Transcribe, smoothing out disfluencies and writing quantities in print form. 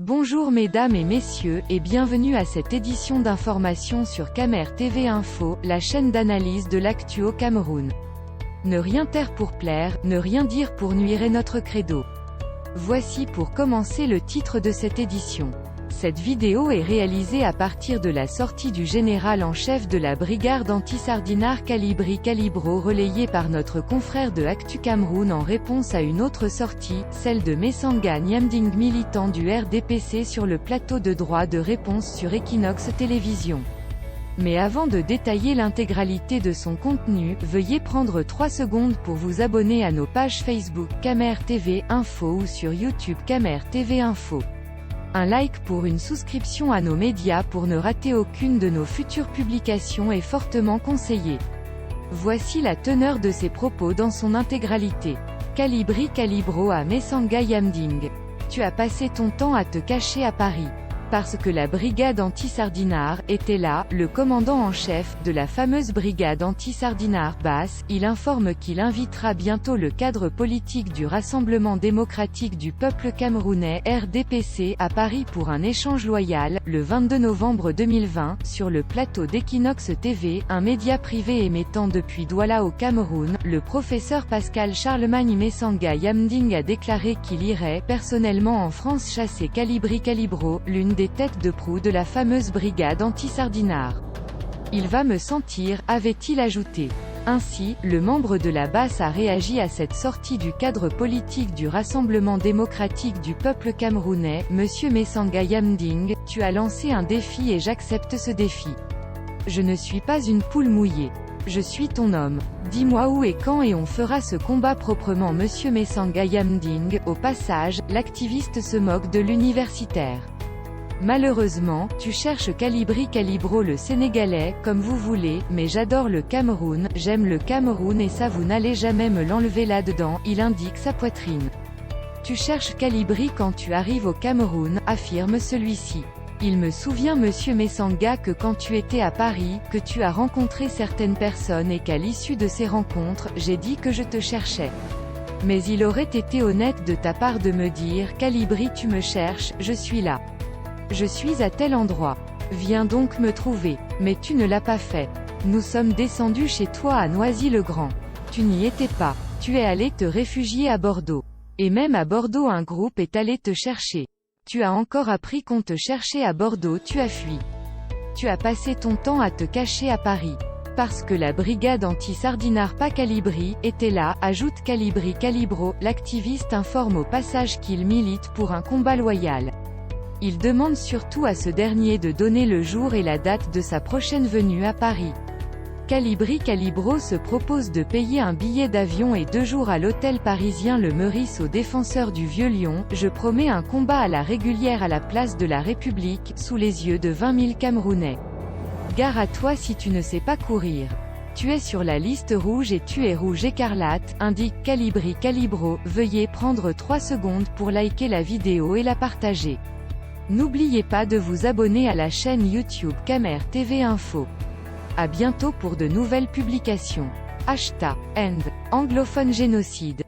Bonjour mesdames et messieurs, et bienvenue à cette édition d'information sur Camer TV Info, la chaîne d'analyse de l'actu au Cameroun. Ne rien taire pour plaire, ne rien dire pour nuire est notre credo. Voici pour commencer le titre de cette édition. Cette vidéo est réalisée à partir de la sortie du général en chef de la brigade anti-sardinard Kalibri Kalibro relayée par notre confrère de Actu Cameroun en réponse à une autre sortie, celle de Messanga Nyamding militant du RDPC sur le plateau de droit de réponse sur Equinox Télévision. Mais avant de détailler l'intégralité de son contenu, veuillez prendre 3 secondes pour vous abonner à nos pages Facebook Camer TV Info ou sur YouTube Camer TV Info. Un like pour une souscription à nos médias pour ne rater aucune de nos futures publications est fortement conseillé. Voici la teneur de ses propos dans son intégralité. Kalibri Kalibro à Messanga Nyamding. Tu as passé ton temps à te cacher à Paris. Parce que la brigade anti-sardinard était là, le commandant en chef de la fameuse brigade anti-sardinard Basse, il informe qu'il invitera bientôt le cadre politique du Rassemblement démocratique du peuple camerounais RDPC à Paris pour un échange loyal, le 22 novembre 2020, sur le plateau d'Equinox TV, un média privé émettant depuis Douala au Cameroun. Le professeur Pascal Charlemagne Messanga Nyamding a déclaré qu'il irait personnellement en France chasser Kalibri Kalibro, l'une des têtes de proue de la fameuse brigade anti-sardinard. Il va me sentir, avait-il ajouté. Ainsi, le membre de la Basse a réagi à cette sortie du cadre politique du Rassemblement démocratique du peuple camerounais. Monsieur Messanga Nyamding, tu as lancé un défi et j'accepte ce défi. Je ne suis pas une poule mouillée. Je suis ton homme. Dis-moi où et quand et on fera ce combat proprement. Monsieur Messanga Nyamding. Au passage, l'activiste se moque de l'universitaire. Malheureusement, tu cherches Kalibri Kalibro le Sénégalais, comme vous voulez, mais j'adore le Cameroun, j'aime le Cameroun et ça vous n'allez jamais me l'enlever là-dedans, il indique sa poitrine. Tu cherches Kalibri quand tu arrives au Cameroun, affirme celui-ci. Il me souvient monsieur Messanga que quand tu étais à Paris, que tu as rencontré certaines personnes et qu'à l'issue de ces rencontres, j'ai dit que je te cherchais. Mais il aurait été honnête de ta part de me dire, Kalibri tu me cherches, je suis là. Je suis à tel endroit. Viens donc me trouver. Mais tu ne l'as pas fait. Nous sommes descendus chez toi à Noisy-le-Grand. Tu n'y étais pas. Tu es allé te réfugier à Bordeaux. Et même à Bordeaux un groupe est allé te chercher. Tu as encore appris qu'on te cherchait à Bordeaux, tu as fui. Tu as passé ton temps à te cacher à Paris. Parce que la brigade anti-sardinard pas Kalibri était là, ajoute Kalibri Kalibro. L'activiste informe au passage qu'il milite pour un combat loyal. Il demande surtout à ce dernier de donner le jour et la date de sa prochaine venue à Paris. Kalibri Kalibro se propose de payer un billet d'avion et 2 jours à l'hôtel parisien Le Meurice aux défenseurs du Vieux-Lyon. Je promets un combat à la régulière à la place de la République, sous les yeux de 20 000 Camerounais. Gare à toi si tu ne sais pas courir. Tu es sur la liste rouge et tu es rouge écarlate, indique Kalibri Kalibro. Veuillez prendre 3 secondes pour liker la vidéo et la partager. N'oubliez pas de vous abonner à la chaîne YouTube Camer TV Info. À bientôt pour de nouvelles publications. #End anglophone génocide.